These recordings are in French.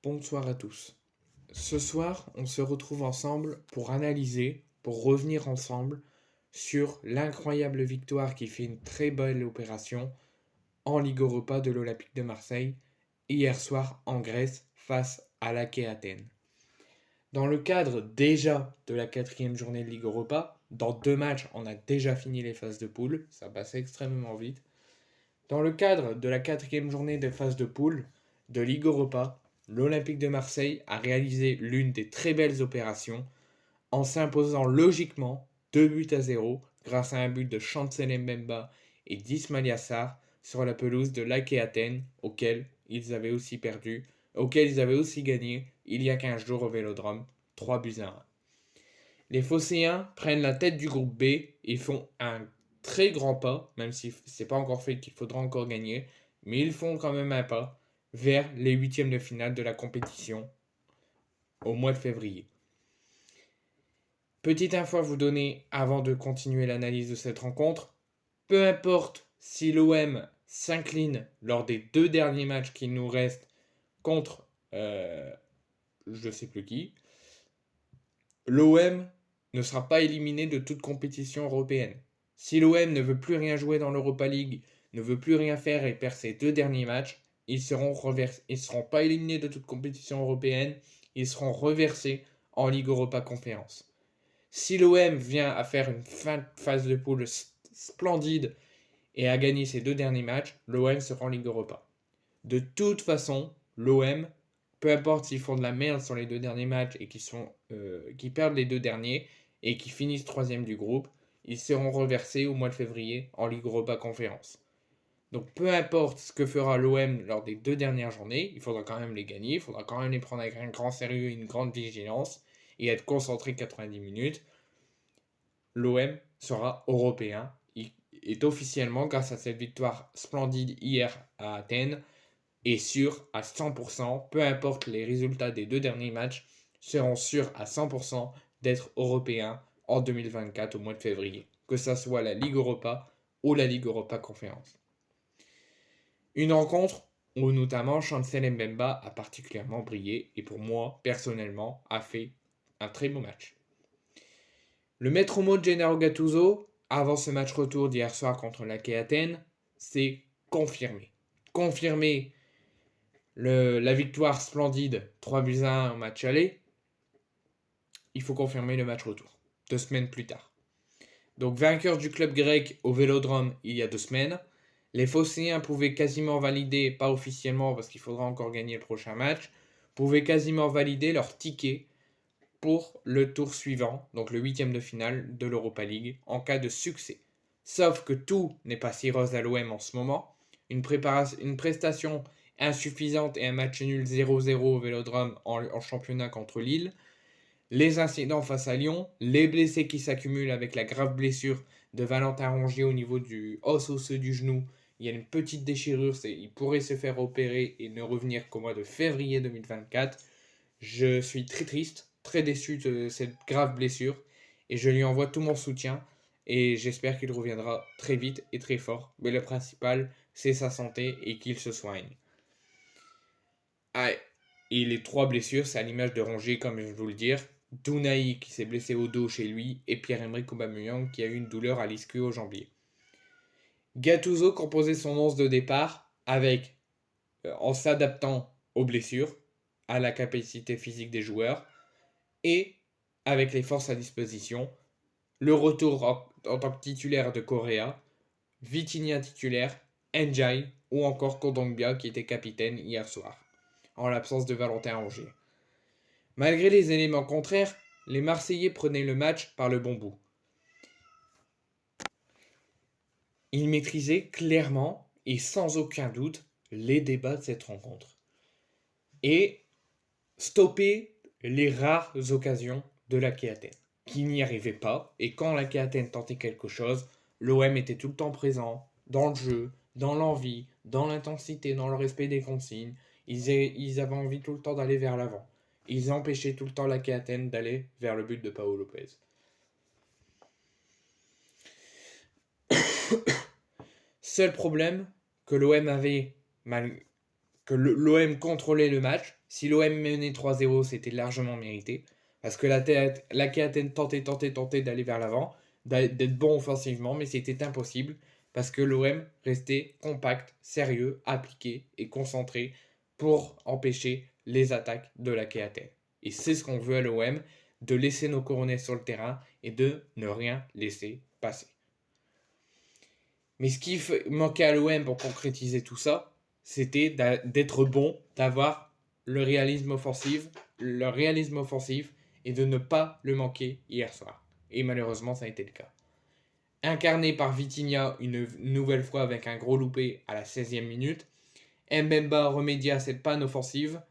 Bonsoir à tous. Ce soir, on se retrouve ensemble pour analyser, pour revenir ensemble sur l'incroyable victoire qui fait une très belle opération en Ligue Europa de l'Olympique de Marseille hier soir en Grèce face à l'AEK Athènes. Dans le cadre déjà de la 4e journée de Ligue Europa, dans 2 matchs, on a déjà fini les phases de poule, ça passe extrêmement vite. Dans le cadre de la 4e journée des phases de poule de Ligue Europa, l'Olympique de Marseille a réalisé l'une des très belles opérations en s'imposant logiquement 2 buts à 0 grâce à un but de Chancel Mbemba et d'Ismail Sarr sur la pelouse de l'AEK Athènes auquel ils avaient aussi gagné il y a 15 jours au Vélodrome, 3 buts à 1. Les Phocéens prennent la tête du groupe B et font un très grand pas, même si c'est pas encore fait qu'il faudra encore gagner, mais ils font quand même un pas vers les huitièmes de finale de la compétition au mois de février. Petite info à vous donner avant de continuer l'analyse de cette rencontre. Peu importe si l'OM s'incline lors des 2 derniers matchs qu'il nous reste contre je sais plus qui, l'OM ne sera pas éliminé de toute compétition européenne. Si l'OM ne veut plus rien jouer dans l'Europa League, ne veut plus rien faire et perd ses 2 derniers matchs, ils seront pas éliminés de toute compétition européenne, ils seront reversés en Ligue Europa Conférence. Si l'OM vient à faire une fin de phase de poule splendide et à gagner ses 2 derniers matchs, l'OM sera en Ligue Europa. De toute façon, l'OM, peu importe s'ils font de la merde sur les 2 derniers matchs et qu'ils perdent les 2 derniers et qu'ils finissent 3e du groupe, ils seront reversés au mois de février en Ligue Europa Conférence. Donc peu importe ce que fera l'OM lors des 2 dernières journées, il faudra quand même les gagner, il faudra quand même les prendre avec un grand sérieux et une grande vigilance et être concentré 90 minutes. L'OM sera européen. Il est officiellement, grâce à cette victoire splendide hier à Athènes, est sûr à 100%, peu importe les résultats des 2 derniers matchs, seront sûrs à 100% d'être européens en 2024 au mois de février, que ce soit la Ligue Europa ou la Ligue Europa Conférence. Une rencontre où notamment Chancel Mbemba a particulièrement brillé et pour moi, personnellement, a fait un très beau match. Le maître mot de Gennaro Gattuso, avant ce match retour d'hier soir contre l'AEK Athènes, c'est confirmer. Confirmer la victoire splendide 3 buts à 1 au match aller. Il faut confirmer le match retour, 2 semaines plus tard. Donc vainqueur du club grec au Vélodrome il y a 2 semaines. Les Phocéens pouvaient quasiment valider, pas officiellement parce qu'il faudra encore gagner le prochain match, pouvaient quasiment valider leur ticket pour le tour suivant, donc le 8e de finale de l'Europa League, en cas de succès. Sauf que tout n'est pas si rose à l'OM en ce moment. Une prestation insuffisante et un match nul 0-0 au Vélodrome en championnat contre Lille. Les incidents face à Lyon, les blessés qui s'accumulent avec la grave blessure de Valentin Rongier au niveau du os osseux du genou. Il y a une petite déchirure, il pourrait se faire opérer et ne revenir qu'au mois de février 2024. Je suis très triste, très déçu de cette grave blessure et je lui envoie tout mon soutien et j'espère qu'il reviendra très vite et très fort. Mais le principal, c'est sa santé et qu'il se soigne. Ah, et les 3 blessures, c'est à l'image de Rongier, comme je viens de vous le dire. Dounaï qui s'est blessé au dos chez lui et Pierre-Emerick Aubameyang qui a eu une douleur à l'ischio au jambier. Gattuso composait son 11 de départ avec, en s'adaptant aux blessures, à la capacité physique des joueurs et avec les forces à disposition, le retour en tant que titulaire de Correa, Vitinha titulaire, Njai ou encore Kondogbia qui était capitaine hier soir, en l'absence de Valentin Rongier. Malgré les éléments contraires, les Marseillais prenaient le match par le bon bout. Ils maîtrisaient clairement et sans aucun doute les débats de cette rencontre. Et stoppaient les rares occasions de l'AEK Athènes, qui n'y arrivait pas. Et quand l'AEK Athènes tentait quelque chose, l'OM était tout le temps présent, dans le jeu, dans l'envie, dans l'intensité, dans le respect des consignes. Ils avaient envie tout le temps d'aller vers l'avant. Ils empêchaient tout le temps l'AEK Athènes d'aller vers le but de Paolo Lopez. Seul problème que l'OM avait que l'OM contrôlait le match. Si l'OM menait 3-0, c'était largement mérité. Parce que l'AK Athènes tentait d'aller vers l'avant, d'être bon offensivement, mais c'était impossible. Parce que l'OM restait compact, sérieux, appliqué et concentré pour empêcher les attaques de l'AK Athènes. Et c'est ce qu'on veut à l'OM, de laisser nos coronets sur le terrain et de ne rien laisser passer. Mais ce qui manquait à l'OM pour concrétiser tout ça, c'était d'être bon, d'avoir le réalisme offensif et de ne pas le manquer hier soir. Et malheureusement, ça a été le cas. Incarné par Vitinha une nouvelle fois avec un gros loupé à la 16e minute, Mbemba remédia à cette panne offensive,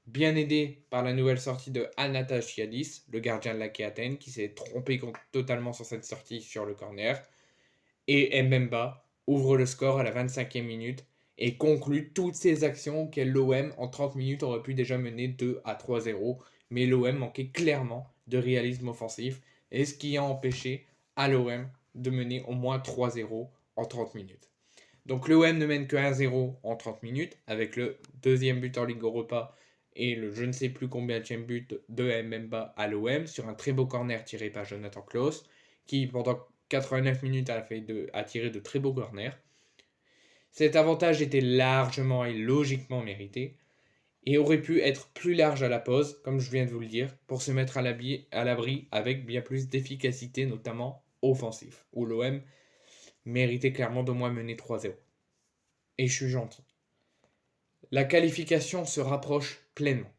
bien aidé par la nouvelle sortie de Anastasiadis, le gardien de l'AK Athènes, qui s'est trompé totalement sur cette sortie sur le corner. Et Mbemba ouvre le score à la 25e minute et conclut toutes ses actions auxquelles l'OM en 30 minutes aurait pu déjà mener 2-3-0. Mais l'OM manquait clairement de réalisme offensif, et ce qui a empêché à l'OM de mener au moins 3-0 en 30 minutes. Donc l'OM ne mène que 1-0 en 30 minutes, avec le deuxième but en Ligue Europa et le je ne sais plus combien de but de Mbemba à l'OM sur un très beau corner tiré par Jonathan Klaus, qui pendant 89 minutes a tiré de très beaux corners. Cet avantage était largement et logiquement mérité, et aurait pu être plus large à la pause, comme je viens de vous le dire, pour se mettre à l'abri avec bien plus d'efficacité, notamment offensif, où l'OM méritait clairement d'au moins mener 3-0. Et je suis gentil. La qualification se rapproche pleinement.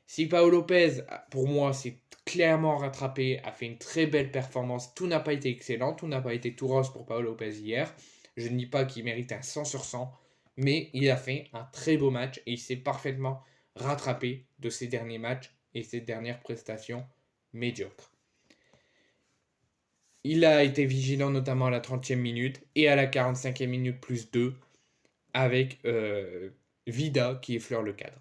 Si Paolo Lopez, pour moi, s'est clairement rattrapé, a fait une très belle performance, tout n'a pas été excellent, tout n'a pas été tout rose pour Paolo Lopez hier. Je ne dis pas qu'il mérite un 100 sur 100, mais il a fait un très beau match et il s'est parfaitement rattrapé de ses derniers matchs et ses dernières prestations médiocres. Il a été vigilant notamment à la 30e minute et à la 45e minute plus 2 avec Vida qui effleure le cadre.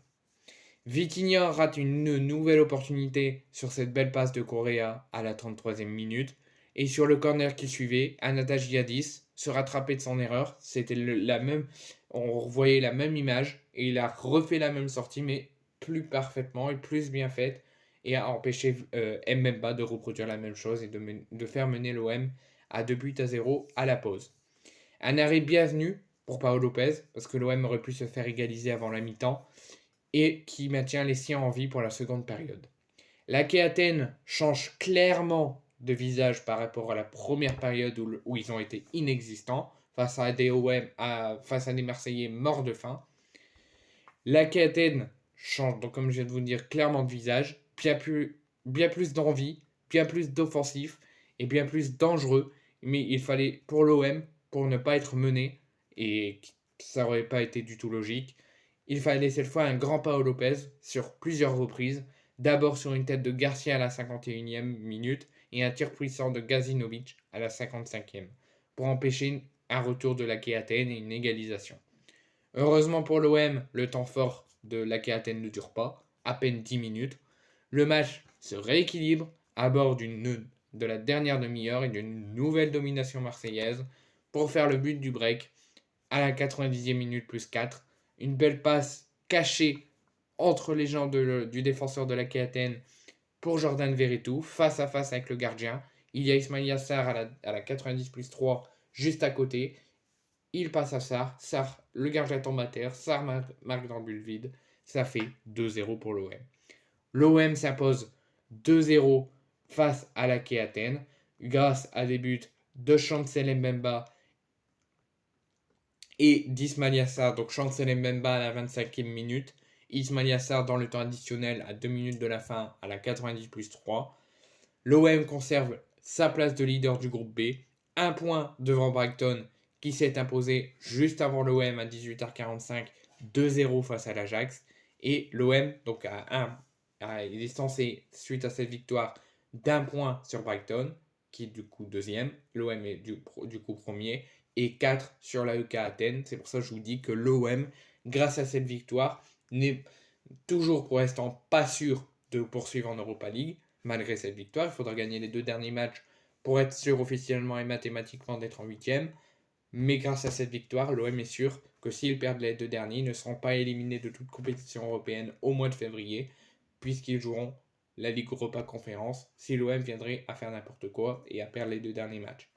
Vitinha rate une nouvelle opportunité sur cette belle passe de Correa à la 33e minute. Et sur le corner qui suivait, Anastasiadis se rattrapait de son erreur. C'était la même, on revoyait la même image et il a refait la même sortie, mais plus parfaitement et plus bien faite, et a empêché Mbemba de reproduire la même chose et de faire mener l'OM à 2-0 à la pause. Un arrêt bienvenu pour Paolo Lopez, parce que l'OM aurait pu se faire égaliser avant la mi-temps, et qui maintient les siens en vie pour la seconde période. L'AK Athènes change clairement de visage par rapport à la première période où ils ont été inexistants face à des face à des Marseillais morts de faim. L'AK Athènes change, donc comme je viens de vous dire, clairement de visage, bien plus d'envie, bien plus d'offensif et bien plus dangereux. Mais il fallait pour l'OM, pour ne pas être mené, et ça n'aurait pas été du tout logique, il fallait cette fois un grand Paolo Lopez sur plusieurs reprises, d'abord sur une tête de Garcia à la 51e minute et un tir puissant de Gazinovic à la 55e, pour empêcher un retour de l'AK Athènes et une égalisation. Heureusement pour l'OM, le temps fort de l'AK Athènes ne dure pas, à peine 10 minutes. Le match se rééquilibre à bord de la dernière demi-heure et d'une nouvelle domination marseillaise pour faire le but du break à la 90e minute plus 4. Une belle passe cachée entre les jambes du défenseur de l'AK Athènes pour Jordan Verretou, face à face avec le gardien. Il y a Ismail Yassar à la 90 plus 3 juste à côté. Il passe à Sarr, le gardien tombe à terre, Sarr marque dans le but vide. Ça fait 2-0 pour l'OM. L'OM s'impose 2-0 face à l'AK Athènes grâce à des buts de Chancel Mbemba et d'Ismail Yassar. Donc Chancel Mbemba à la 25e minute, Ismail Yassar dans le temps additionnel à 2 minutes de la fin à la 90 plus 3. L'OM conserve sa place de leader du groupe B, un point devant Brighton qui s'est imposé juste avant l'OM à 18h45, 2-0 face à l'Ajax. Et l'OM donc est distancé suite à cette victoire d'un point sur Brighton, qui est du coup deuxième. L'OM est du coup premier. Et 4 sur l'AEK Athènes. C'est pour ça que je vous dis que l'OM, grâce à cette victoire, n'est toujours pour l'instant pas sûr de poursuivre en Europa League. Malgré cette victoire, il faudra gagner les 2 derniers matchs pour être sûr officiellement et mathématiquement d'être en 8e. Mais grâce à cette victoire, l'OM est sûr que s'ils perdent les 2 derniers, ils ne seront pas éliminés de toute compétition européenne au mois de février, puisqu'ils joueront la Ligue Europa Conférence si l'OM viendrait à faire n'importe quoi et à perdre les 2 derniers matchs.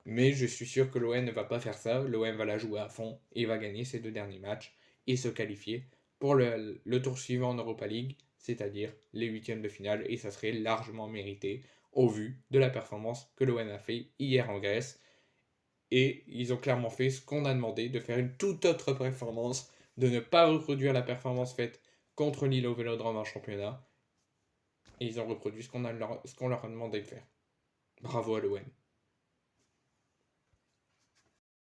Mais je suis sûr que l'OM ne va pas faire ça, l'OM va la jouer à fond et va gagner ces 2 derniers matchs et se qualifier pour le tour suivant en Europa League, c'est-à-dire les huitièmes de finale, et ça serait largement mérité au vu de la performance que l'OM a fait hier en Grèce. Et ils ont clairement fait ce qu'on a demandé, de faire une toute autre performance, de ne pas reproduire la performance faite contre Lille au Vélodrome en championnat. Et ils ont reproduit ce qu'on leur a demandé de faire. Bravo à l'OM.